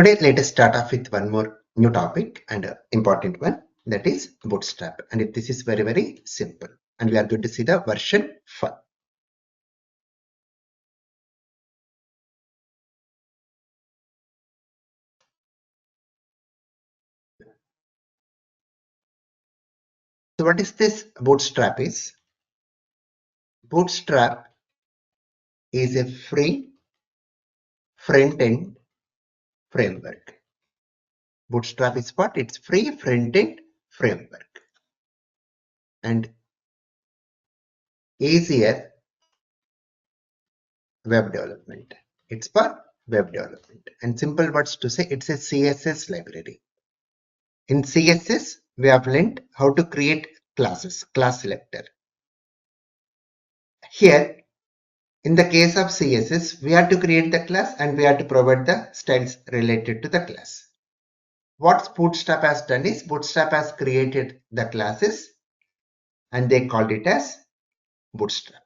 Today, let us start off with one more new topic and important one, that is Bootstrap. And this is very, very simple. And we are going to see the version 5. So what is this Bootstrap is? Bootstrap is a free front-end framework. Bootstrap is what? It's free front-end framework and easier web development. It's for web development. And simple words to say, it's a CSS library. In CSS, we have learned how to create classes, class selector. Here, in the case of CSS, we have to create the class and we have to provide the styles related to the class. What Bootstrap has done is, Bootstrap has created the classes and they called it as Bootstrap.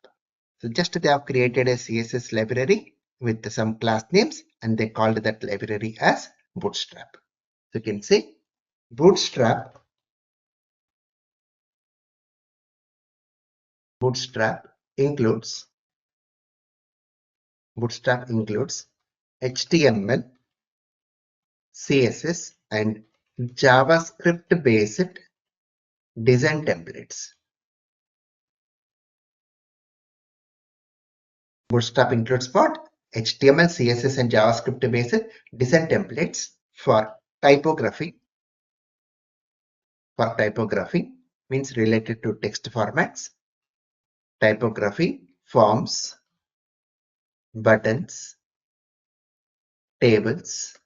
So just they have created a CSS library with some class names and they called that library as Bootstrap. So you can see Bootstrap includes HTML, CSS and JavaScript based design templates. Bootstrap includes what? HTML, CSS and JavaScript based design templates for typography. For typography means related to text formats, typography, forms, buttons, tables,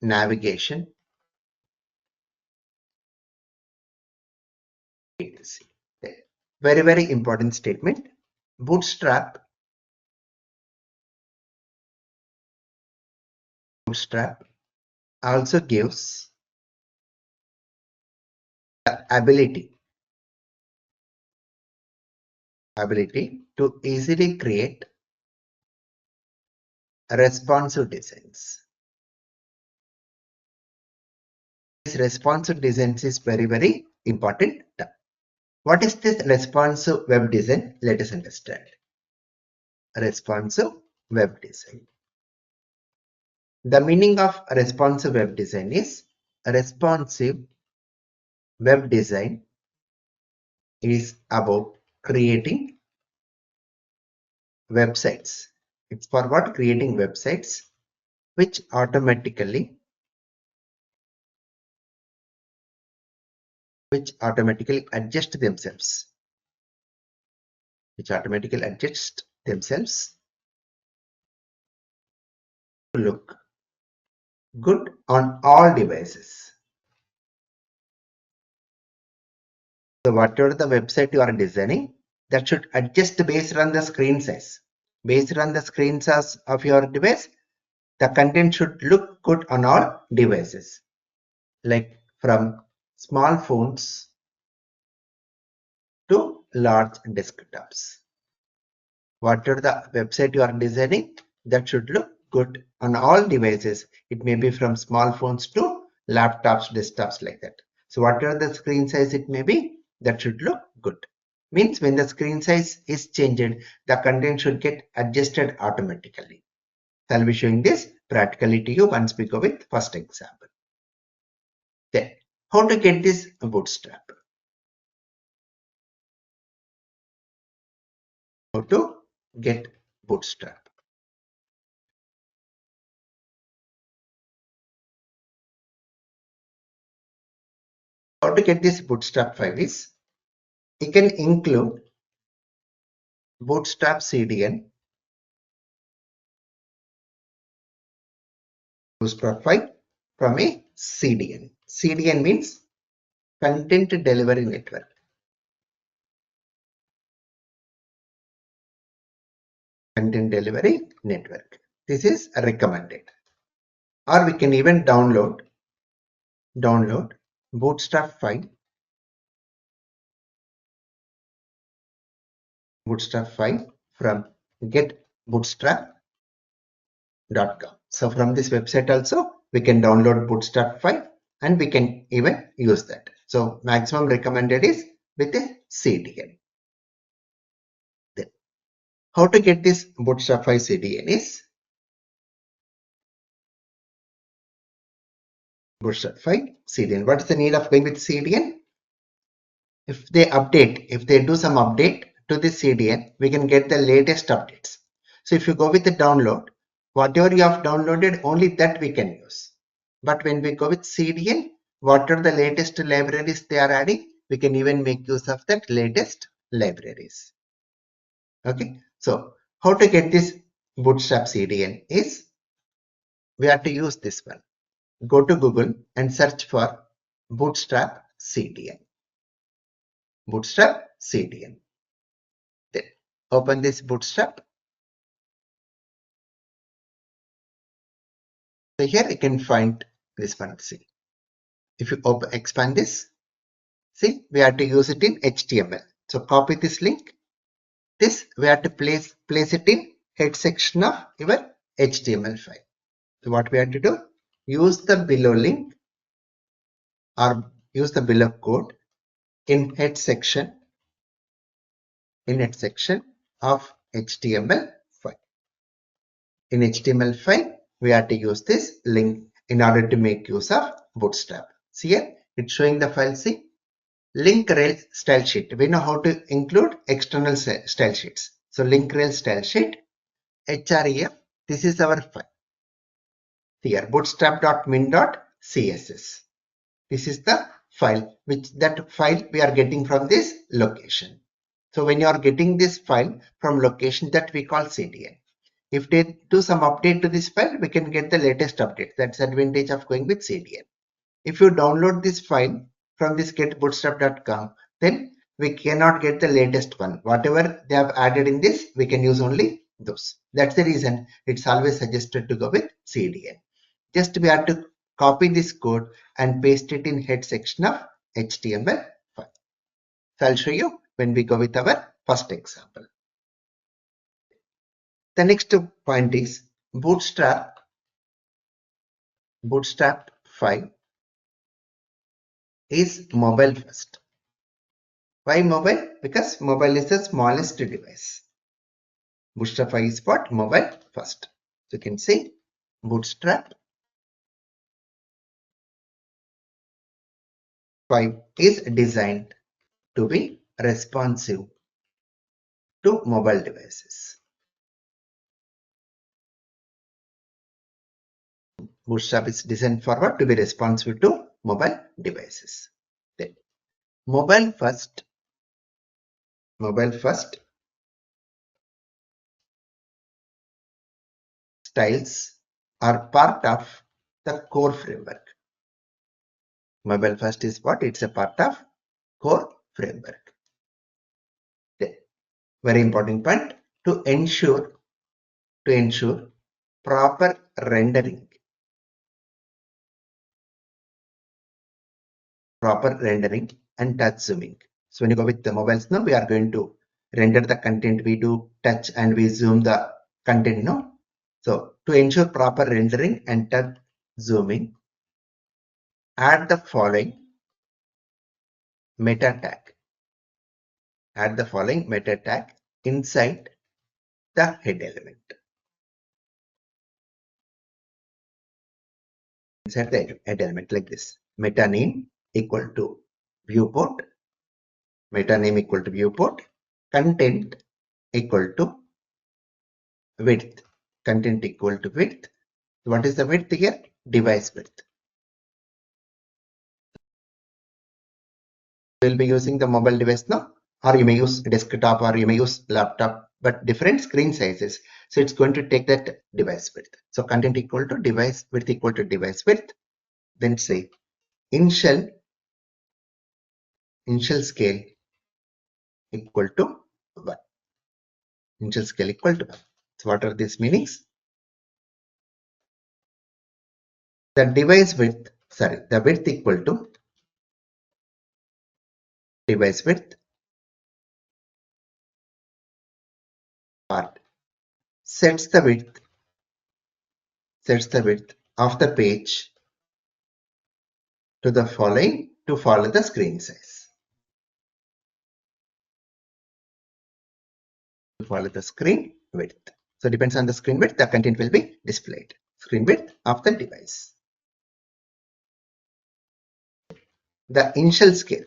navigation. Very, very important statement. Bootstrap also gives the ability to easily create responsive designs. This responsive designs is very, very important. What is this responsive web design? Let us understand. Responsive web design. The meaning of responsive web design is, responsive web design is about creating websites. It's for what? Creating websites which automatically adjust themselves. To look good on all devices. So whatever the website you are designing, that should adjust based on the screen size. Based on the screen size of your device, the content should look good on all devices. Like from small phones to large desktops. Whatever the website you are designing, that should look good on all devices. It may be from small phones to laptops, desktops, like that. So whatever the screen size it may be, that should look good. Means when the screen size is changed, the content should get adjusted automatically. So I'll be showing this practically to you once we go with first example. Then, how to get this Bootstrap? How to get Bootstrap? How to get this Bootstrap file is, you can include Bootstrap CDN, Bootstrap file from a CDN. CDN means Content Delivery Network. Content Delivery Network. This is recommended. Or we can even download Bootstrap file from getbootstrap.com. So from this website also, we can download Bootstrap file and we can even use that. So maximum recommended is with a CDN. Then how to get this Bootstrap file CDN is Bootstrap file CDN. What is the need of going with CDN? If they do some update to the CDN, we can get the latest updates. So if you go with the download, whatever you have downloaded, only that we can use. But when we go with CDN, what are the latest libraries they are adding, we can even make use of that latest libraries. Okay, so how to get this Bootstrap CDN is, we have to use this one. Go to Google and search for Bootstrap CDN. Bootstrap CDN. Then open this Bootstrap. So here you can find this one. See, if you expand this, see, we have to use it in HTML. So copy this link. This we have to place it in head section of your HTML file. So what we have to do? Use the below link or use the below code in head section of HTML file. In HTML file, we have to use this link in order to make use of Bootstrap. See here, it's showing the file. See, link rel style sheet. We know how to include external style sheets. So link rel style sheet, href. This is our file. Here, bootstrap.min.css. This is the file, that file we are getting from this location. So when you are getting this file from location, that we call CDN. If they do some update to this file, we can get the latest update. That's the advantage of going with CDN. If you download this file from this getbootstrap.com, then we cannot get the latest one. Whatever they have added in this, we can use only those. That's the reason it's always suggested to go with CDN. Just we have to copy this code and paste it in head section of HTML file. So I'll show you when we go with our first example. The next point is Bootstrap file is mobile first. Why mobile? Because mobile is the smallest device. Bootstrap file is what? Mobile first. So you can say Bootstrap file is designed to be responsive to mobile devices. Bootstrap is designed forward to be responsive to mobile devices. Then mobile first styles are part of the core framework. Mobile first is what? It's a part of core framework. Then, very important point, to ensure proper rendering and touch zooming. So when you go with the mobiles now, we are going to render the content. We do touch and we zoom the content now. So to ensure proper rendering and touch zooming, add the following meta tag. Inside the head element. Inside the head element like this. Meta name equal to viewport. Content equal to width. What is the width here? Device width. We'll be using the mobile device now, or you may use desktop or you may use laptop, but different screen sizes. So it's going to take that device width. So content equal to device width. Then say initial scale equal to 1. So what are these meanings? The width equal to device width part sets the width sets the width of the page to the following to follow the screen size. To follow the screen width. So depends on the screen width, the content will be displayed. Screen width of the device. The initial scale.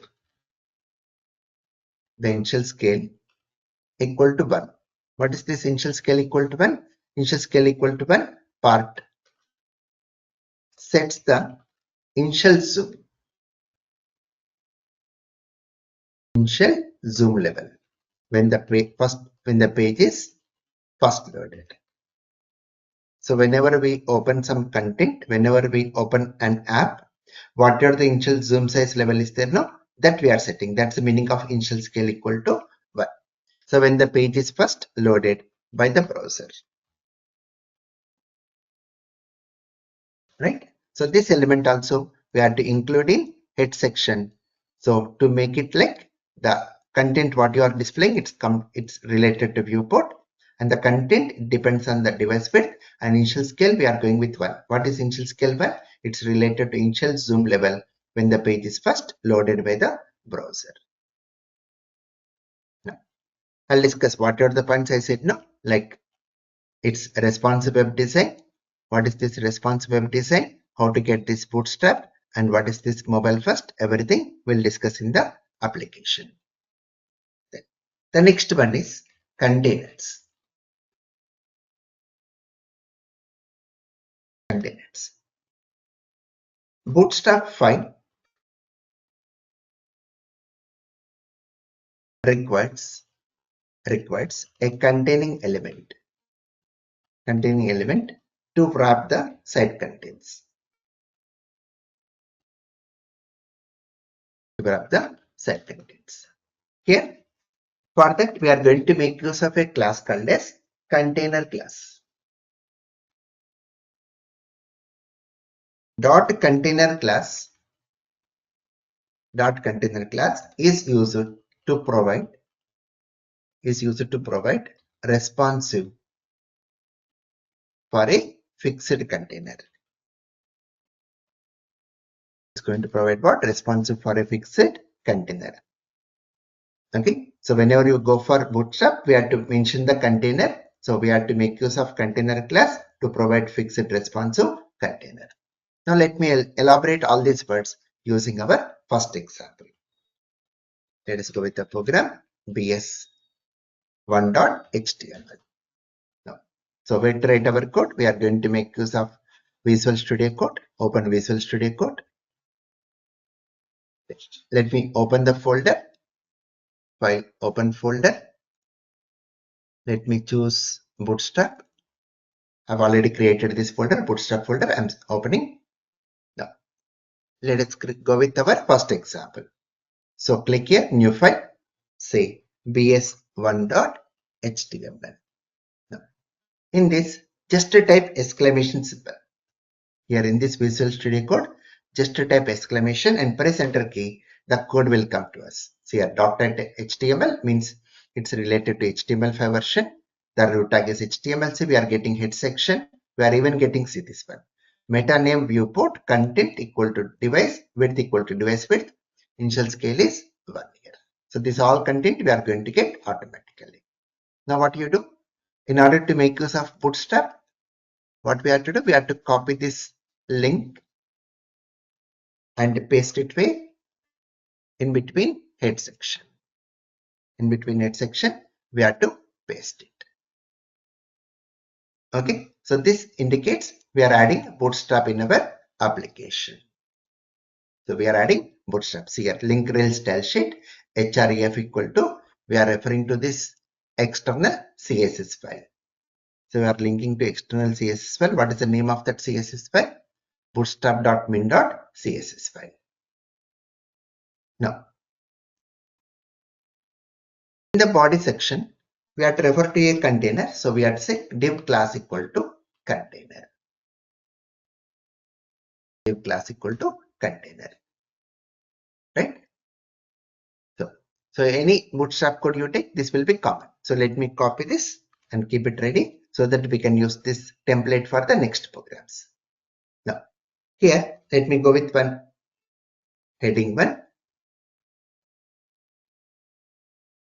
The initial scale equal to 1. What is this initial scale equal to 1? Initial scale equal to 1 part sets the initial zoom. Initial zoom level when the page is first loaded. So whenever we open some content, whenever we open an app, whatever the initial zoom size level is there now, that we are setting. That's the meaning of initial scale equal to 1. So when the page is first loaded by the browser. Right? So this element also we have to include in head section. So to make it like the content what you are displaying, it's related to viewport, and the content depends on the device width, and initial scale we are going with 1. What is initial scale 1? It's related to initial zoom level when the page is first loaded by the browser. Now, I'll discuss what are the points I said now, like it's responsive web design. What is this responsive web design? How to get this Bootstrap, and what is this mobile first? Everything we'll discuss in the application. Then the next one is containers. Containers. Bootstrap 5 requires a containing element to wrap the site contents. Here, for that, we are going to make use of a class called as container class. Container class is used to provide responsive for a fixed container. It's going to provide what? Responsive for a fixed container. Okay, so whenever you go for Bootstrap, we have to mention the container. So we have to make use of container class to provide fixed responsive container. Now let me elaborate all these words using our first example. Let us go with the program bs1.html. Now, so when to write our code, we are going to make use of Visual Studio Code. Open Visual Studio Code. Let me open the folder. File open folder. Let me choose Bootstrap. I've already created this folder, Bootstrap folder. I'm opening. Now, let us go with our first example. So click here, new file, say bs1.html. Now, in this, just type exclamation symbol. Here in this Visual Studio Code, just type exclamation and press enter key. The code will come to us. So here .html means it's related to HTML5 version. The root tag is HTML. So we are getting head section. We are even getting see this one. Meta name viewport content equal to device width equal to device width. Initial scale is 1 here. So this all content we are going to get automatically. Now what you do? In order to make use of Bootstrap, what we have to do? We have to copy this link and paste it way in between head section. In between head section, we have to paste it. Okay, so this indicates we are adding Bootstrap in our application. So we are adding Bootstrap. See here, link rel style sheet href equal to, we are referring to this external CSS file. So we are linking to external CSS file. What is the name of that CSS file? bootstrap.min.css file. Now, in the body section, we have to refer to a container. So we have to say div class equal to container. Div class equal to container. Right? So any Bootstrap code you take, this will be common. So let me copy this and keep it ready. so that we can use this template for the next programs. Now, here, let me go with one heading 1.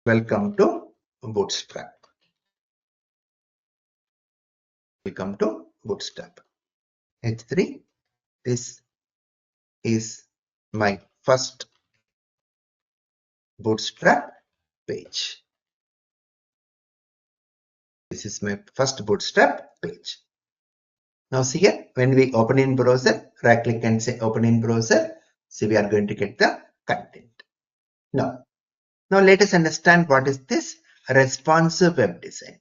Welcome to Bootstrap. Welcome to Bootstrap. H3. This is my first Bootstrap page. This is my first Bootstrap page. Now see here, when we open in browser, right click and say open in browser. See, we are going to get the content. Now let us understand what is this responsive web design.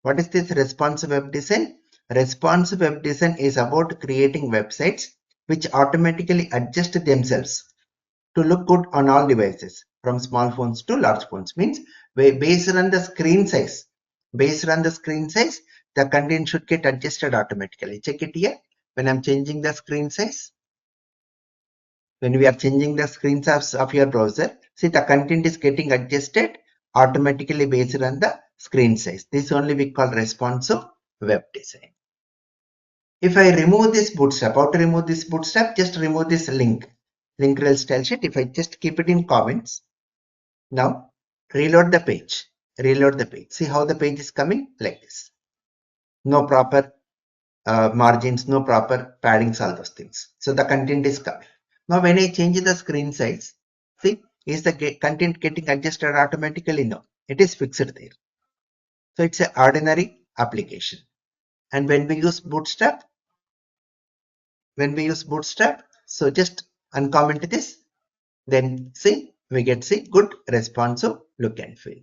What is this responsive web design? Responsive web design is about creating websites which automatically adjust themselves to look good on all devices, from small phones to large phones. Means based on the screen size. Based on the screen size, the content should get adjusted automatically. Check it here. When I'm changing the screen size, when we are changing the screen size of your browser, see the content is getting adjusted automatically based on the screen size. This only we call responsive web design. If I remove this bootstrap, how to remove this bootstrap? Just remove this link rel style sheet. If I just keep it in comments, now reload the page. Reload the page. See how the page is coming like this. No proper margins, no proper paddings, all those things. So the content is coming. Now when I change the screen size, see, is the content getting adjusted automatically? No, it is fixed there. So it's an ordinary application. And when we use Bootstrap, so just uncomment this, then see, we get good responsive look and feel.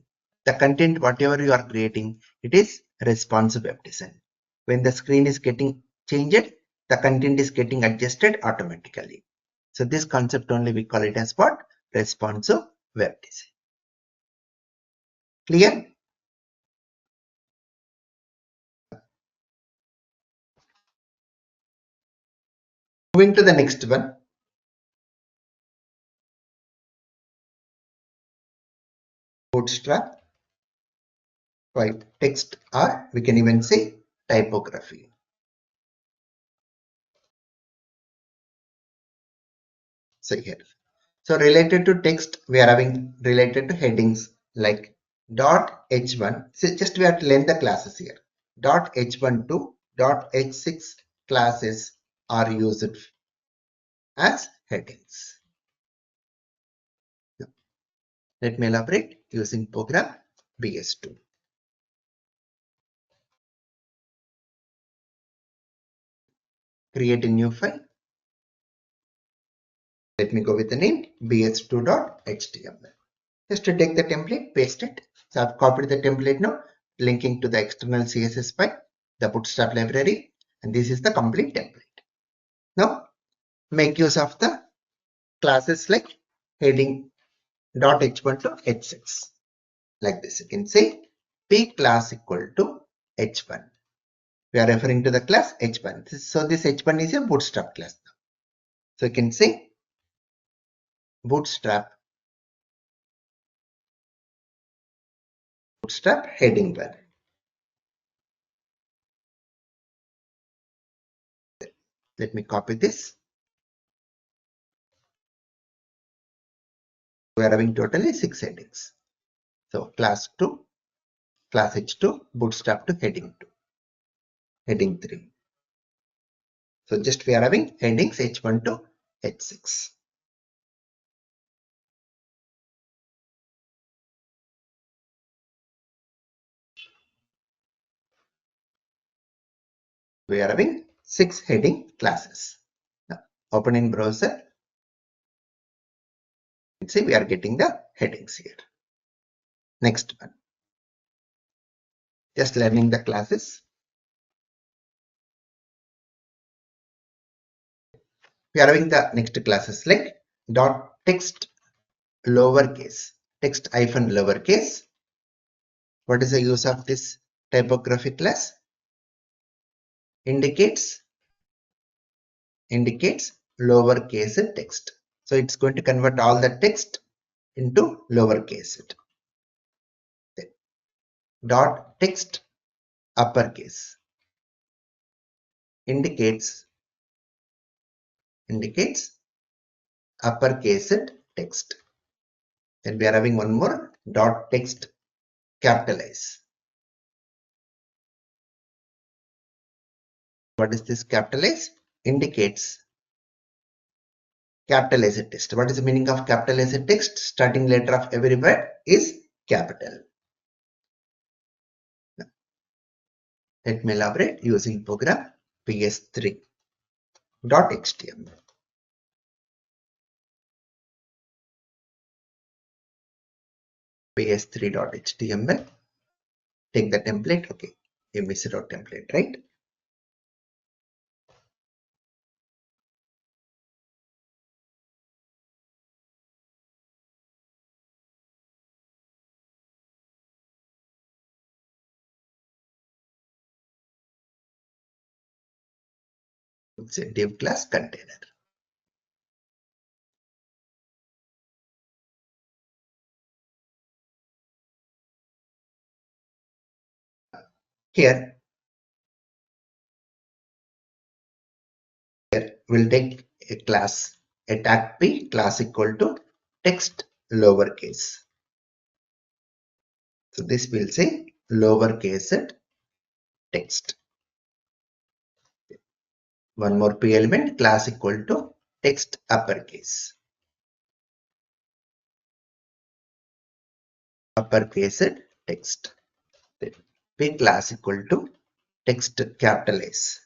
The content, whatever you are creating, it is responsive web design. When the screen is getting changed, the content is getting adjusted automatically. So this concept only we call it as what? Responsive web design. Clear? Moving to the next one. Bootstrap, right? Text, or we can even say typography. So here. So related to text, we are having related to headings like .h1. So just we have to lend the classes here. .h1 to .h6 classes are used as headings. Now, let me elaborate using program BS2. Create a new file. Let me go with the name bs2.html. Just to take the template, paste it. So I've copied the template now, linking to the external CSS file, the Bootstrap library, and this is the complete template. Now make use of the classes like heading .h1 to h6. Like this, you can say p class equal to h1. We are referring to the class h1. So this h1 is a Bootstrap class now. So you can say Bootstrap heading 1. Let me copy this. We are having totally 6 headings. So class 2, class h2, Bootstrap to heading 2, heading 3. So just we are having headings h1 to h6. We are having 6 heading classes. Now open in browser. See, we are getting the headings here. Next one. Just learning the classes. We are having the next classes like text lowercase, text hyphen lowercase. What is the use of this typography class? Indicates lowercase text. So it's going to convert all the text into lowercase. Text uppercase indicates uppercase text. Then we are having one more dot text capitalize. What is this capitalize? Indicates capitalize text. What is the meaning of capitalize text? Starting letter of every word is capital. Now, let me elaborate using program ps3.html. ps3.html. Take the template. Okay, you missed out template, right? It's a div class container. Here we'll take a class, a tag p class equal to text lowercase. So this will say lowercase text. One more p element class equal to text uppercase. Uppercase text. Then p class equal to text capitalize.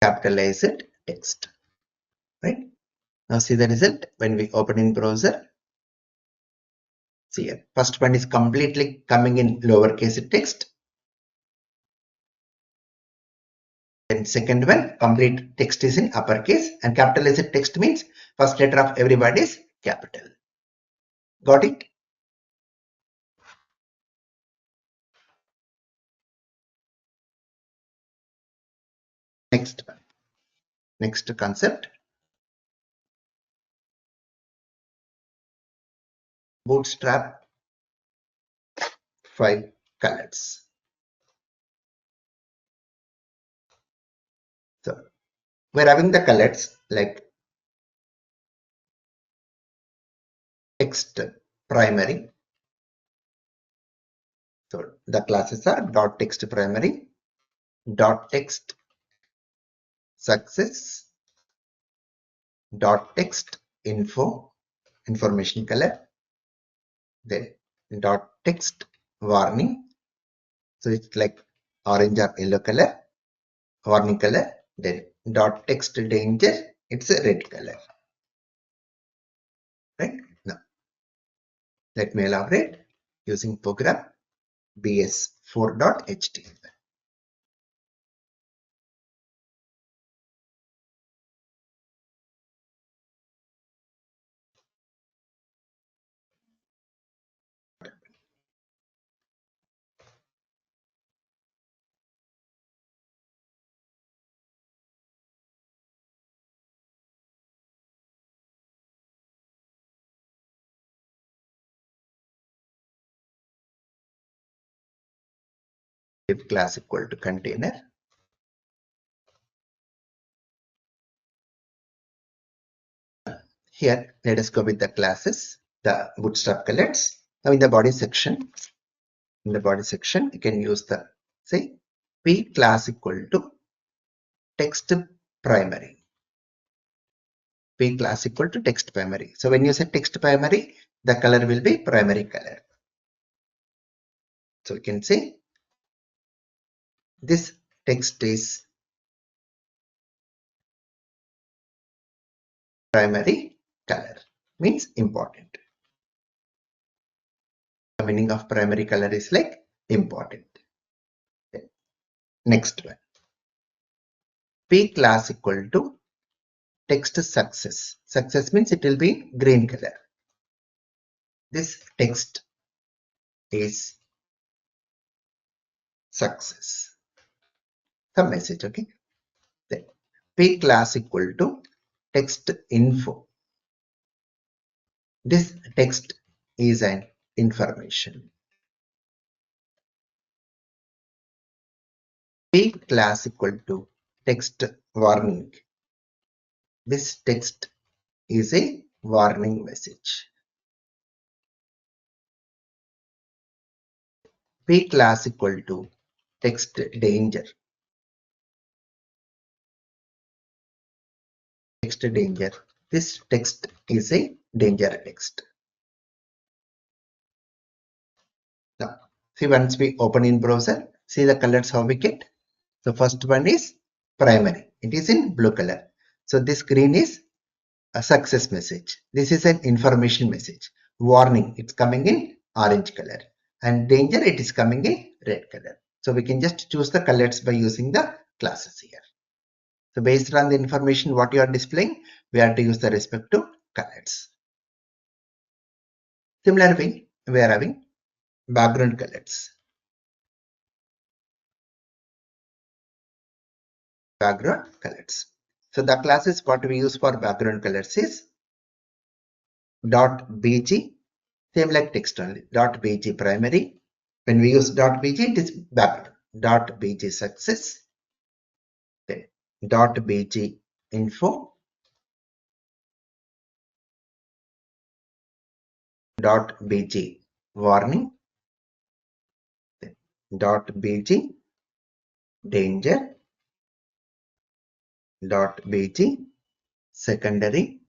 Capitalized text. Right? Now see the result when we open in browser. See here, first one is completely coming in lowercase text. Then second one, complete text is in uppercase, and capitalized text means first letter of every word is capital. Got it? Next one. Next concept. Bootstrap 5 colors. So we're having the colors like text primary. So the classes are dot text primary, dot text success, dot text info, information color, then dot text warning. So it's like orange or yellow color, warning color. Then dot text danger, it's a red color. Right? Now let me elaborate using program bs4.html. If class equal to container, here let us go with the classes, the bootstrap colors. Now in the body section, you can use the say p class equal to text primary. P class equal to text primary. So when you say text primary, the color will be primary color. So you can say this text is primary color, means important. The meaning of primary color is like important. Next one. P class equal to text success. Success means it will be green color. This text is success. Some message, okay? Then P class equal to text info. This text is an information. P class equal to text warning. This text is a warning message. P class equal to text danger. Text danger. This text is a danger text. Now, see, once we open in browser, see the colors how we get. The first one is primary. It is in blue color. So this green is a success message. This is an information message. Warning, it's coming in orange color. And danger, it is coming in red color. So we can just choose the colors by using the classes here. So based on the information what you are displaying, we have to use the respective colors. Similar way, we are having background colors. Background colors. So the classes what we use for background colors is .bg, same like text only. .bg primary. When we use .bg, it is background. .bg success. Then .bg info. .bg warning. Then .bg danger. .bg secondary.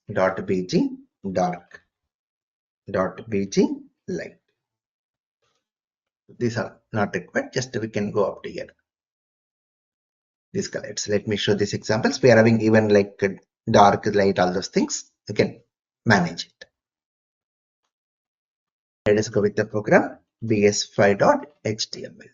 .bg dark. .bg light. These are not required, just we can go up to here. These colors. Let me show these examples. We are having even like dark, light, all those things. You can manage it. Let us go with the program bs5.html.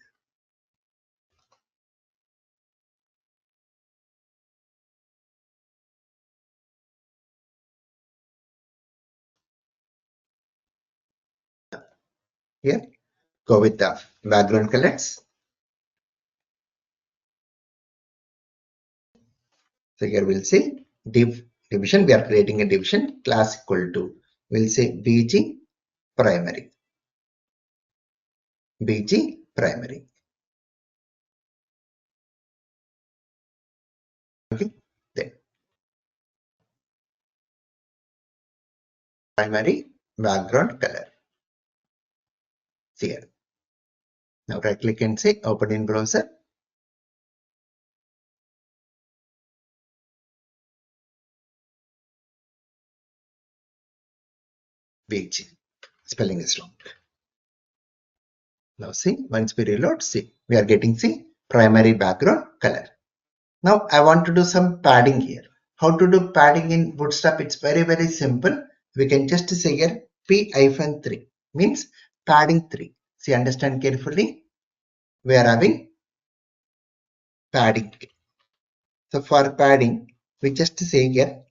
Here, go with the background colors. So here we'll say division. We are creating a division class equal to, we'll say bg primary. bg primary. Okay. Then primary background color. See here. Now right click and say open in browser. bg. Spelling is wrong. Now see, once we reload, see, we are getting, see, primary background color. Now I want to do some padding here. How to do padding in Bootstrap? It's very simple. We can just say here p-3 means padding 3. See, understand carefully. We are having padding. So for padding, we just say here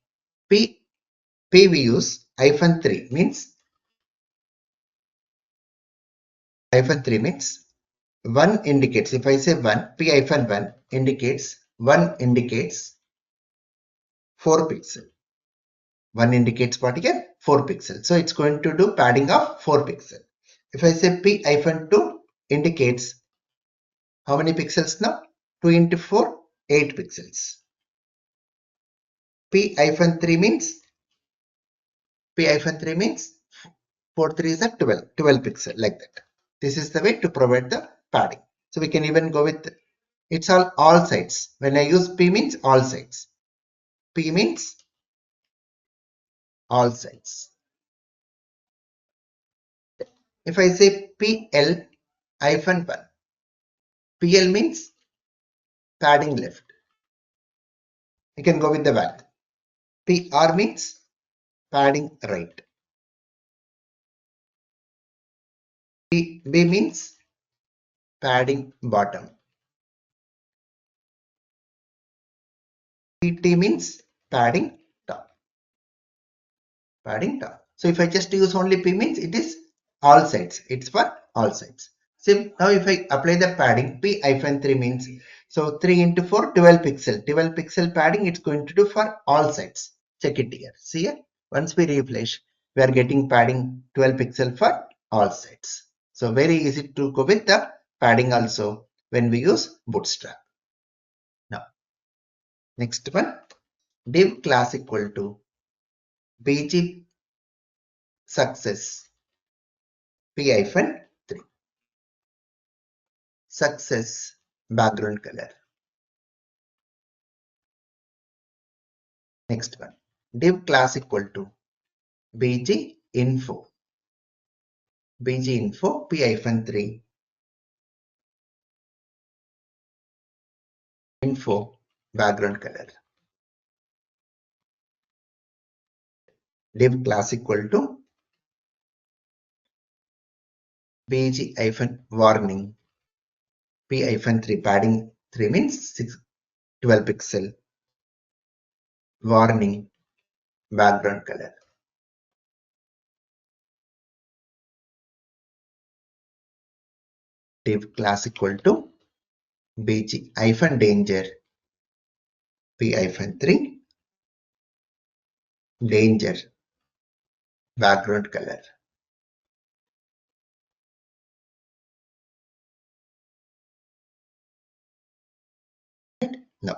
p we use -3 means -3 means 1 indicates, if I say 1, p-1 indicates 1 indicates 4 pixel. 1 indicates what again? 4 pixel. So it's going to do padding of 4 pixel. If I say p-2 indicates how many pixels now? 2 into 4, 8 pixels. p-3 means 4 3 is a 12 pixel, like that. This is the way to provide the padding. So we can even go with, it's all sides. When I use p means all sides. P means all sides. If I say pl-1, pl means padding left. You can go with the value. PR means padding right. PB means padding bottom. PT means padding top. Padding top. So if I just use only P means it is all sides. It's for all sides. So now if I apply the padding, p-3 means, so 3 into 4, 12 pixel. 12 pixel padding it's going to do for all sides. Check it here. See here. Once we refresh, we are getting padding 12 pixel for all sides. So very easy to go with the padding also when we use Bootstrap. Now, next one, div class equal to bg success p-3 success background color. Next one, div class equal to bg info p-3 info background color. Div class equal to bg-warning p-3 padding 3 means 12 pixel warning background color. Div class equal to bg-danger p-3 danger background color. Now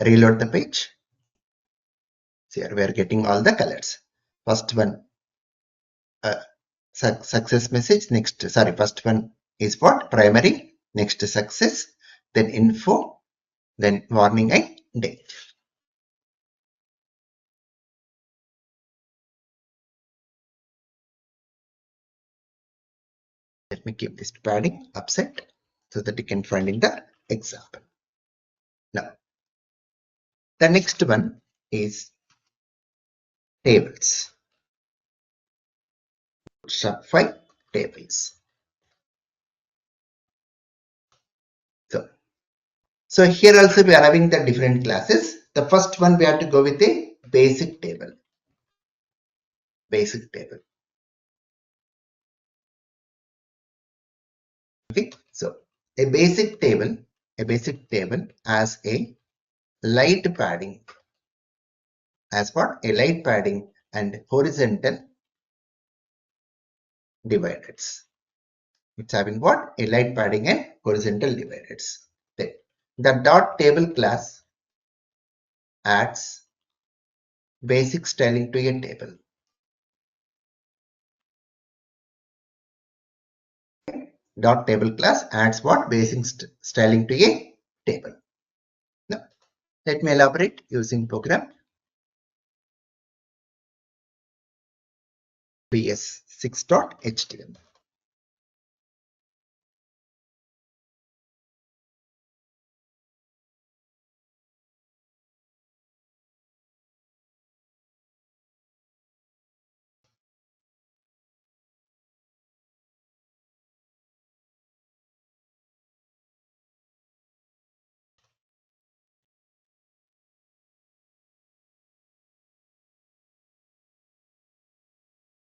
reload the page. So here we are getting all the colors. First one success message. Next, sorry, first one is what? Primary. Next success. Then info. Then warning and danger. Let me keep this padding upset so that you can find in the example. Now, the next one is tables. Shopify tables. So here also we are having the different classes. The first one we have to go with a basic table. Basic table. Okay. So a basic table has a light padding. As what? A light padding and horizontal dividers. It's having what? A light padding and horizontal dividers. Then the dot table class adds basic styling to a table. Dot table class adds what? Basic styling to a table. Now, let me elaborate using program bs6.html.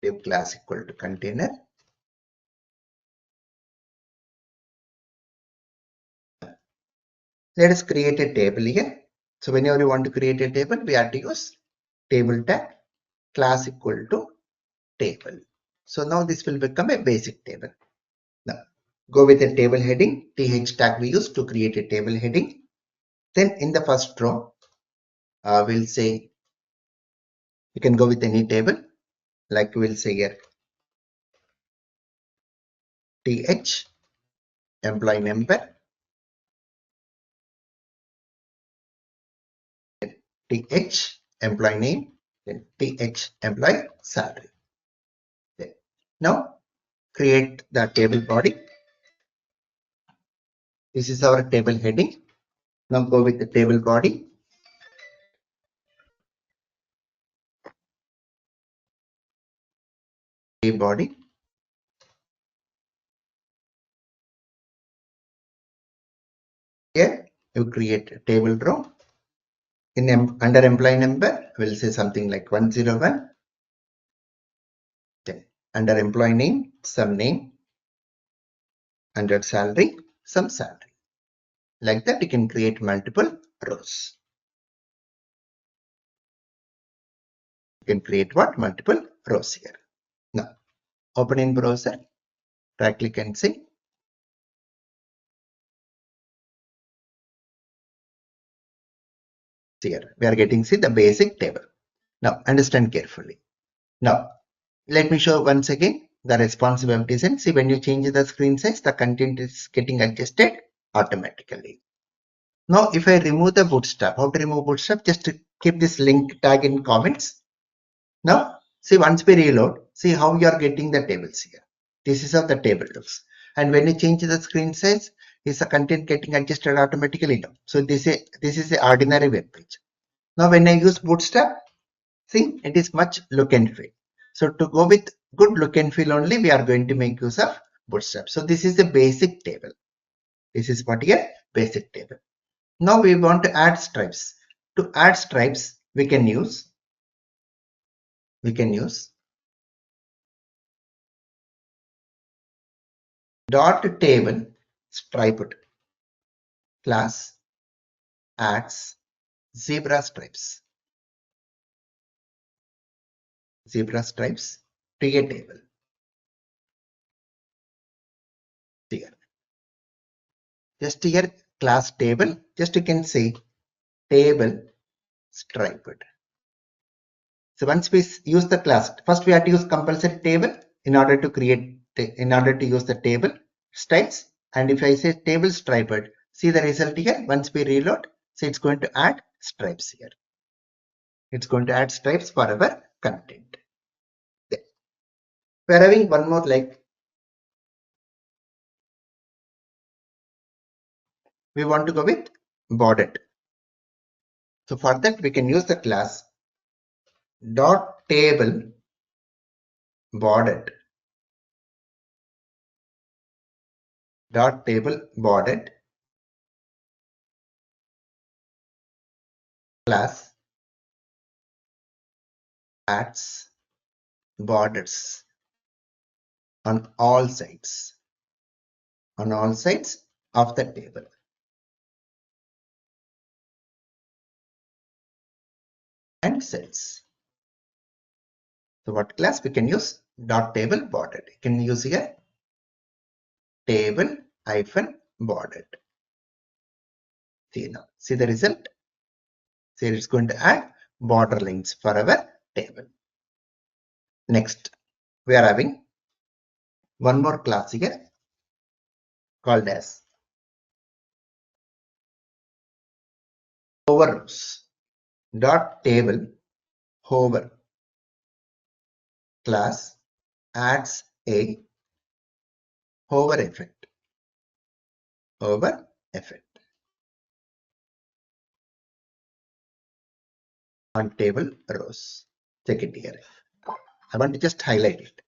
Div class equal to container. Let us create a table here. So whenever you want to create a table, we have to use table tag class equal to table. So now this will become a basic table. Now go with a table heading. Th tag we use to create a table heading. Then in the first row, we'll say you can go with any table. Like we'll say here th employee number, th employee name, then th employee salary. Then now create the table body. This is our table heading. Now go with the table body. Body. Here you create a table row. In under employee number, we'll say something like 101. Then under employee name, some name. Under salary, some salary. Like that, you can create multiple rows. You can create what? Multiple rows here. Now, open in browser. Right click and see. Here we are getting see the basic table. Now understand carefully. Now let me show once again the responsive web design. See, when you change the screen size, the content is getting adjusted automatically. Now if I remove the Bootstrap, how to remove Bootstrap? Just to keep this link tag in comments. Now see, once we reload, see how you are getting the tables here. This is how the table looks. And when you change the screen size, is the content getting adjusted automatically? No. So this is the ordinary web page. Now when I use Bootstrap, see, it is much look and feel. So to go with good look and feel only, we are going to make use of Bootstrap. So this is the basic table. This is what here, basic table. Now we want to add stripes. To add stripes, we can use dot table striped class adds zebra stripes to a table here. Just here class table, just you can say table striped. So once we use the class, first we have to use compulsory table in order to use the table styles. And if I say table striped, see the result here. Once we reload, so it's going to add stripes here. It's going to add stripes for our content. We're having one more, like we want to go with bordered. So for that we can use the class dot table bordered class adds borders on all sides of the table. And cells. So what class we can use? Dot table bordered. You can use here table hyphen bordered. See now, see the result. See, it's going to add border lines for our table. Next, we are having one more class here called as hover rows. Dot table hover class adds a hover effect. On table rows. Check it here. I want to just highlight it.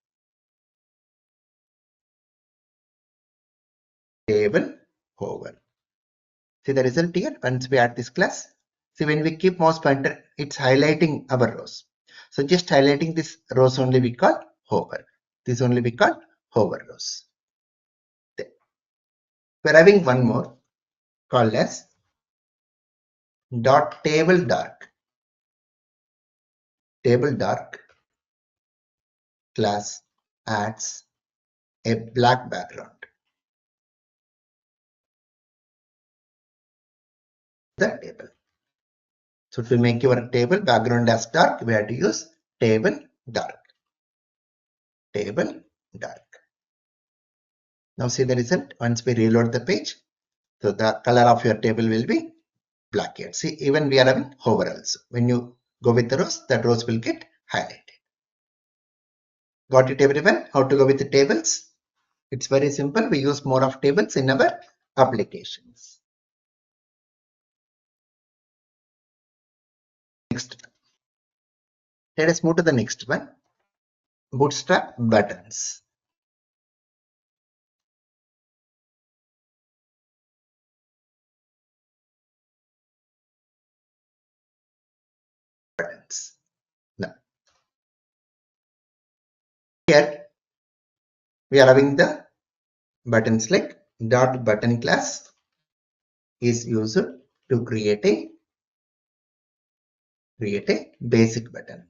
Table hover. See the result here once we add this class. See, when we keep mouse pointer, it's highlighting our rows. So just highlighting this rows only we call hover. This only we call hover rows. There. We're having one more called as dot table dark. Table dark class adds a black background. The table. So to make your table background as dark, we have to use table dark. Table dark. Now see the result once we reload the page. So the color of your table will be black here. See, even we are having hover also. When you go with the rows, that rows will get highlighted. Got it everyone? How to go with the tables? It's very simple. We use more of tables in our applications. Next, let us move to the next one. Bootstrap buttons. Now, here we are having the buttons like dot button class is used to create a basic button.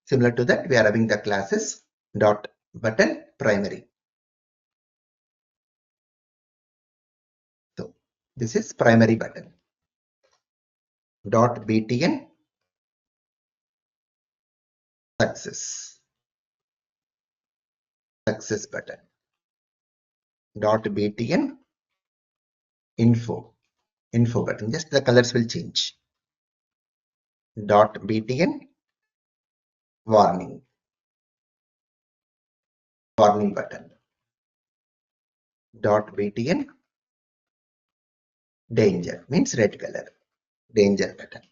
Similar to that, we are having the classes dot button primary. So this is primary button. Dot btn success button. Dot btn info button. Just the colors will change. Dot btn warning button. Dot btn danger means red color, danger button.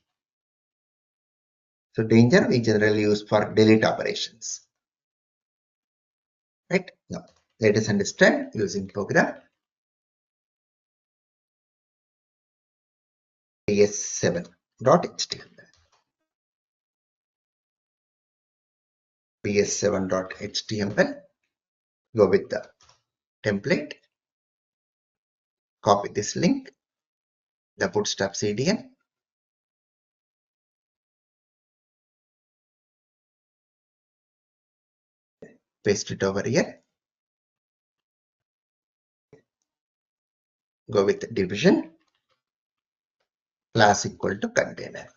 So danger we generally use for delete operations. Right? Now let us understand using program bs7.html. bs7.html. Go with the template. Copy this link, the Bootstrap CDN. Paste it over here. Go with division. Class equal to container.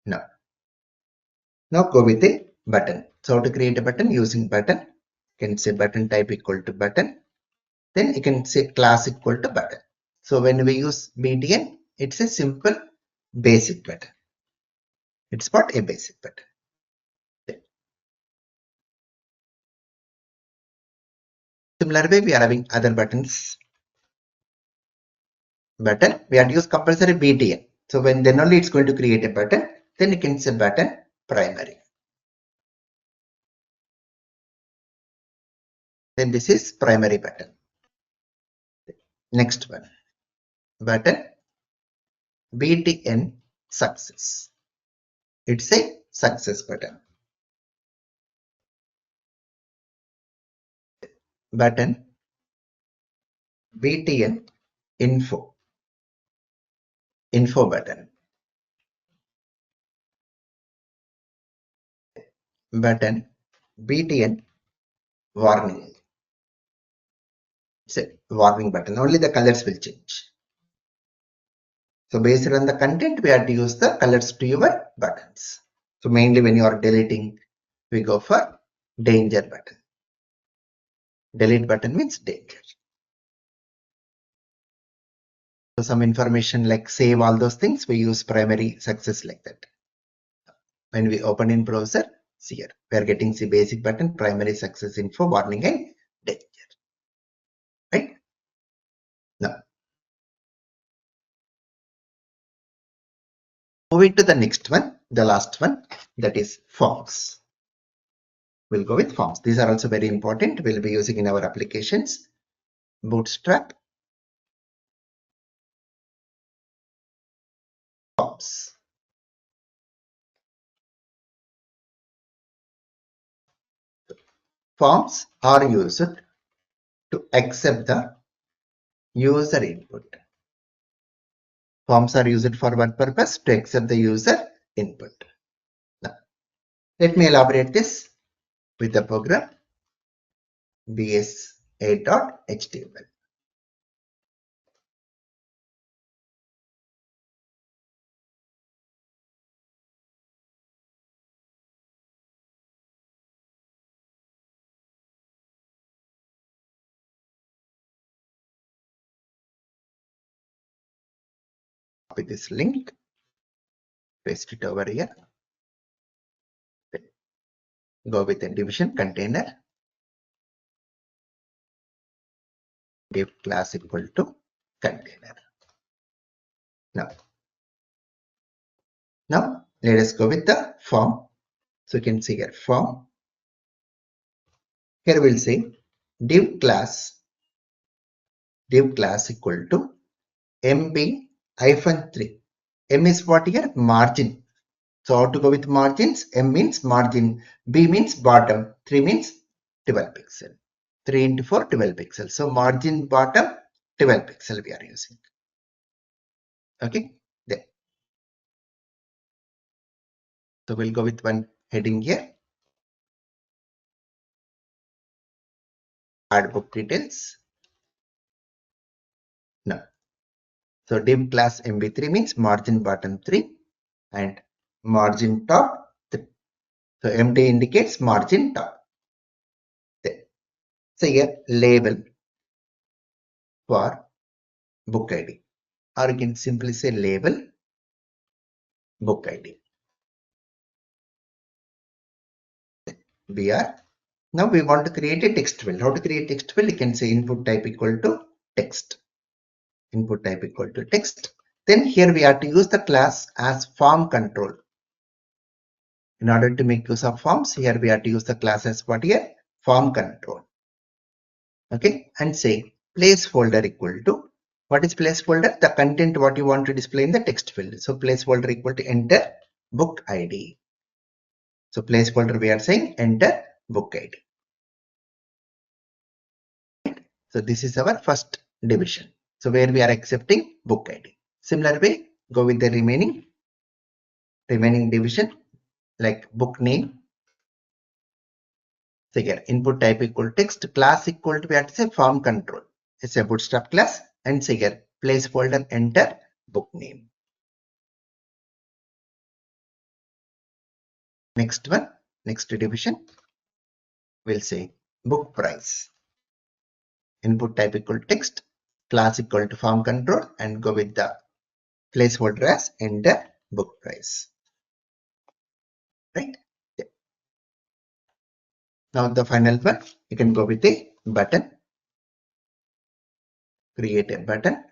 Now go with a button. So how to create a button? Using button, you can say button type equal to button. Then you can say class equal to button. So when we use BTN, it's a simple basic button. It's not a basic button. Similar way, we are having other buttons. Button, we have to use compulsory BTN. So when then only it's going to create a button, then you can say button primary. Then this is primary button. Next one, button BTN success. It's a success button. Button BTN info button. Button BTN warning. It's a warning button. Only the colors will change. So based on the content, we have to use the colors to your buttons. So mainly when you are deleting, we go for danger button. Delete button means danger. So some information like save, all those things, we use primary success like that. When we open in browser, see here, we are getting the basic button, primary success info, warning and danger. Right? Now, moving to the next one, the last one, that is forms. We'll go with forms. These are also very important. We'll be using in our applications. Bootstrap forms. Forms are used to accept the user input. Forms are used for what purpose? To accept the user input. Now, let me elaborate this with the program bs8.html. Copy this link, paste it over here. Go with a division container. Div class equal to container. Now let us go with the form. So you can see here form. Here we'll say div class equal to mb-3. M is what here? Margin. So how to go with margins? M means margin, B means bottom, 3 means 12 pixel. 3 into 4, 12 pixels. So margin bottom, 12 pixel we are using. Okay. Then So we'll go with one heading here. Add book details. No. So div class MB3 means margin bottom 3 and margin top 3. So MD indicates margin top. There. So here label for book ID, or you can simply say label book ID. BR. Now we want to create a text field. How to create text field? You can say input type equal to text. Input type equal to text. Then here we have to use the class as form control. In order to make use of forms, here we have to use the class as what here? Form control. Okay, and say placeholder equal to, what is placeholder? The content what you want to display in the text field. So placeholder equal to enter book ID. So placeholder we are saying enter book ID. So this is our first division. So where we are accepting book ID. Similar way, go with the remaining division like book name. So here input type equal text, class equal to, we have to say form control. It's a Bootstrap class, and say here placeholder enter book name. Next one, next division, we'll say book price. Input type equal text, class equal to form control, and go with the placeholder as enter book price. Right? Yeah. Now the final one, you can go with a button. Create a button,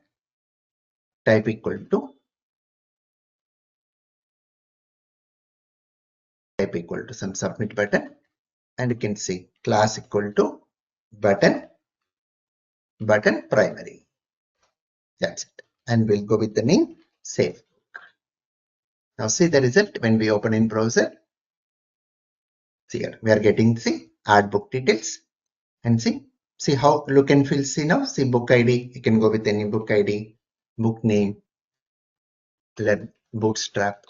type equal to some submit button, and you can see class equal to button primary. That's it. And we'll go with the name save. Now see the result when we open in browser. See here we are getting, see, add book details, and see how look and feel. See now, see book ID, you can go with any book ID, book name, let Bootstrap.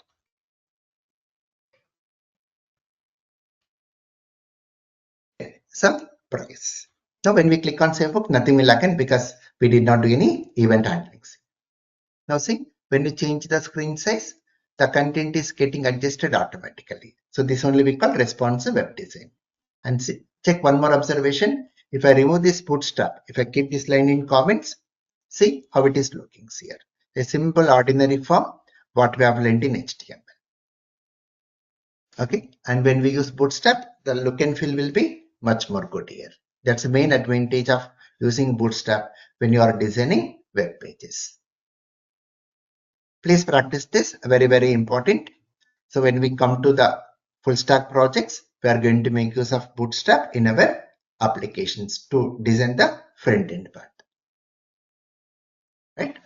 Some price. Now when we click on save book, nothing will happen because we did not do any event handling. Now see, when you change the screen size, the content is getting adjusted automatically. So this only we call responsive web design. And see, check one more observation. If I remove this Bootstrap, if I keep this line in comments, see how it is looking here. A simple ordinary form, what we have learned in HTML. Okay, and when we use Bootstrap, the look and feel will be much more good here. That's the main advantage of using Bootstrap when you are designing web pages. Please practice this, very, very important. So when we come to the full stack projects, we are going to make use of Bootstrap in our applications to design the front end part. Right?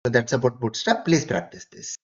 So that's about Bootstrap. Please practice this.